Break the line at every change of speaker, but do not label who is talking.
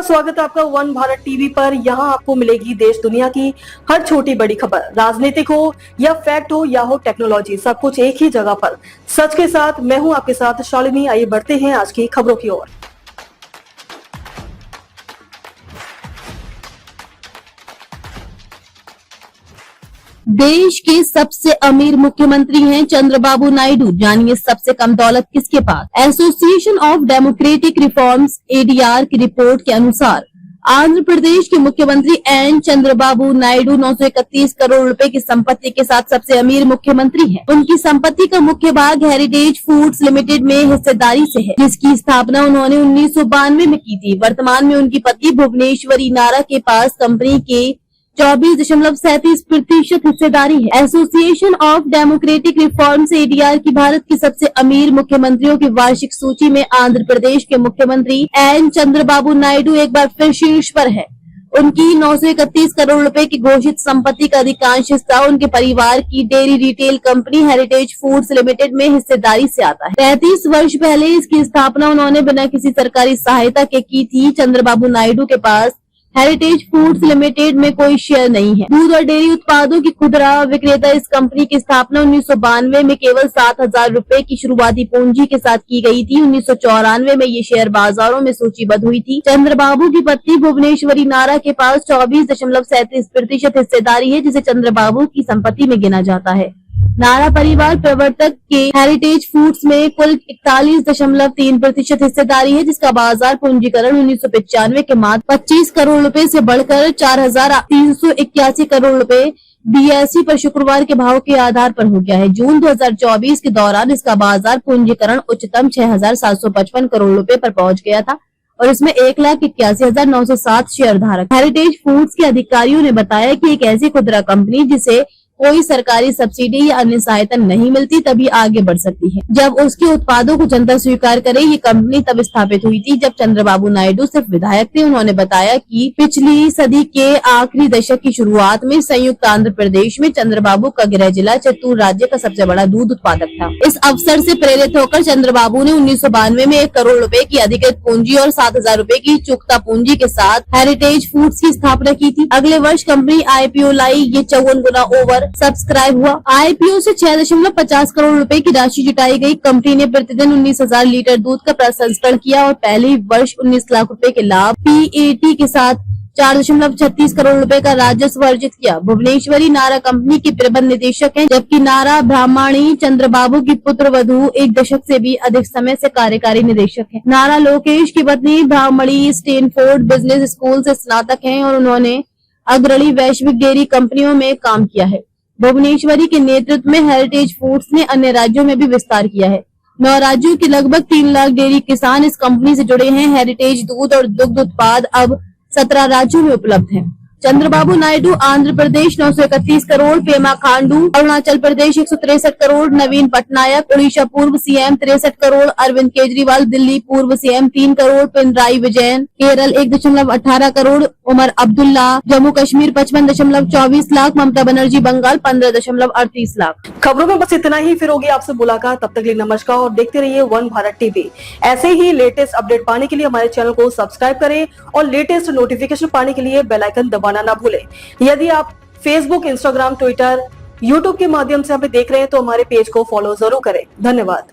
स्वागत है आपका वन भारत टीवी पर। यहाँ आपको मिलेगी देश दुनिया की हर छोटी बड़ी खबर, राजनीतिक हो या फैक्ट हो या हो टेक्नोलॉजी, सब कुछ एक ही जगह पर सच के साथ। मैं हूँ आपके साथ शालिनी। आइए बढ़ते हैं आज की खबरों की ओर।
देश के सबसे अमीर मुख्यमंत्री हैं चंद्रबाबू नायडू। जानिए सबसे कम दौलत किसके पास। Association of democratic reforms ADR की रिपोर्ट के अनुसार आंध्र प्रदेश के मुख्यमंत्री एन चंद्रबाबू नायडू 931 करोड़ रुपए की संपत्ति के साथ सबसे अमीर मुख्यमंत्री हैं। उनकी संपत्ति का मुख्य भाग हेरिटेज फूड्स लिमिटेड में हिस्सेदारी से है, जिसकी स्थापना उन्होंने 1992 में की थी। वर्तमान में उनकी पत्नी भुवनेश्वरी नारा के पास कंपनी के 24.37% हिस्सेदारी है। Association of democratic reforms ADR की भारत की सबसे अमीर मुख्यमंत्रियों की वार्षिक सूची में आंध्र प्रदेश के मुख्यमंत्री एन चंद्रबाबू नायडू एक बार फिर शीर्ष पर है। उनकी 931 करोड़ रुपए की घोषित संपत्ति का अधिकांश हिस्सा उनके परिवार की dairy retail company heritage foods limited में हिस्सेदारी से आता है। 33 वर्ष पहले इसकी स्थापना उन्होंने बिना किसी सरकारी सहायता के की थी। चंद्रबाबू नायडू के पास हेरिटेज फूड्स लिमिटेड में कोई शेयर नहीं है। दूध और डेयरी उत्पादों की खुदरा विक्रेता इस कंपनी की स्थापना 1992 में केवल 7,000 रुपए की शुरुआती पूंजी के साथ की गई थी। 1994 में ये शेयर बाजारों में सूचीबद्ध हुई थी। चंद्रबाबू की पत्नी भुवनेश्वरी नारा के पास 24.37% हिस्सेदारी है, जिसे चंद्रबाबू की संपत्ति में गिना जाता है। नारा परिवार प्रवर्तक के हेरिटेज फूड्स में कुल 41.3% हिस्सेदारी है, जिसका बाजार पूंजीकरण 1995 के मात्र 25 करोड़ रुपए से बढ़कर 4,381 करोड़ रुपए BSE पर शुक्रवार के भाव के आधार पर हो गया है। जून 2024 के दौरान इसका बाजार पूंजीकरण उच्चतम 6,755 करोड़ रुपए पर पहुंच गया था और इसमें 1,81,907 शेयर धारक। हेरिटेज फूड्स के अधिकारियों ने बताया कि एक ऐसी खुदरा कंपनी जिसे कोई सरकारी सब्सिडी या अन्य सहायता नहीं मिलती तभी आगे बढ़ सकती है। जब उसके उत्पादों को जनता स्वीकार करे, ये कंपनी तब स्थापित हुई थी जब चंद्रबाबू नायडू सिर्फ विधायक थे। उन्होंने बताया कि पिछली सदी के आखिरी दशक की शुरुआत में संयुक्त आंध्र प्रदेश में चंद्रबाबू का गृह जिला चित्तूर राज्य का सबसे बड़ा दूध उत्पादक था। इस अवसर से प्रेरित होकर चंद्रबाबू ने 1992 में 1 करोड़ रुपए की अधिकृत पूंजी और 7,000 रुपए की चुकता पूंजी के साथ हेरिटेज फूड्स की स्थापना की थी। अगले वर्ष कंपनी IPO लाई। ये 54 गुना ओवर सब्सक्राइब हुआ। IPO से 6.50 करोड़ रुपए की राशि जुटाई गई। कंपनी ने प्रतिदिन 19,000 लीटर दूध का प्रसंस्करण किया और पहले वर्ष 19 लाख रुपए के लाभ PAT के साथ 4.36 करोड़ रुपए का राजस्व अर्जित किया। भुवनेश्वरी नारा कंपनी की प्रबंध निदेशक हैं, जबकि नारा ब्राह्मणी चंद्रबाबू की पुत्र वधू 1 दशक से भी अधिक समय से कार्यकारी निदेशक हैं। नारा लोकेश की पत्नी ब्राह्मणी स्टैनफोर्ड बिजनेस स्कूल से स्नातक हैं और उन्होंने अग्रणी वैश्विक डेयरी कंपनियों में काम किया है। भुवनेश्वरी के नेतृत्व में हेरिटेज फूड्स ने अन्य राज्यों में भी विस्तार किया है। 9 राज्यों के लगभग 3 लाख डेयरी किसान इस कंपनी से जुड़े हैं। हेरिटेज दूध और दुग्ध उत्पाद अब 17 राज्यों में उपलब्ध हैं। चंद्रबाबू नायडू आंध्र प्रदेश 931 करोड़, पेमा खांडू अरुणाचल प्रदेश 163 करोड़, नवीन पटनायक उड़ीसा पूर्व CM 63 करोड़, अरविंद केजरीवाल दिल्ली पूर्व CM 3 करोड़, पिनराई विजयन केरल 1.18 करोड़, उमर अब्दुल्ला जम्मू कश्मीर 55.24 लाख, ममता बनर्जी बंगाल 15.38 लाख।
खबरों में बस इतना ही। फिर होगी आपसे मुलाकात, तब तक के लिए नमस्कार और देखते रहिए वन भारत टीवी। ऐसे ही लेटेस्ट अपडेट पाने के लिए हमारे चैनल को सब्सक्राइब करें और लेटेस्ट नोटिफिकेशन पाने के लिए बेल आइकन दबाना ना भूलें। यदि आप फेसबुक, इंस्टाग्राम, ट्विटर, यूट्यूब के माध्यम से हमें देख रहे हैं तो हमारे पेज को फॉलो जरूर करें। धन्यवाद।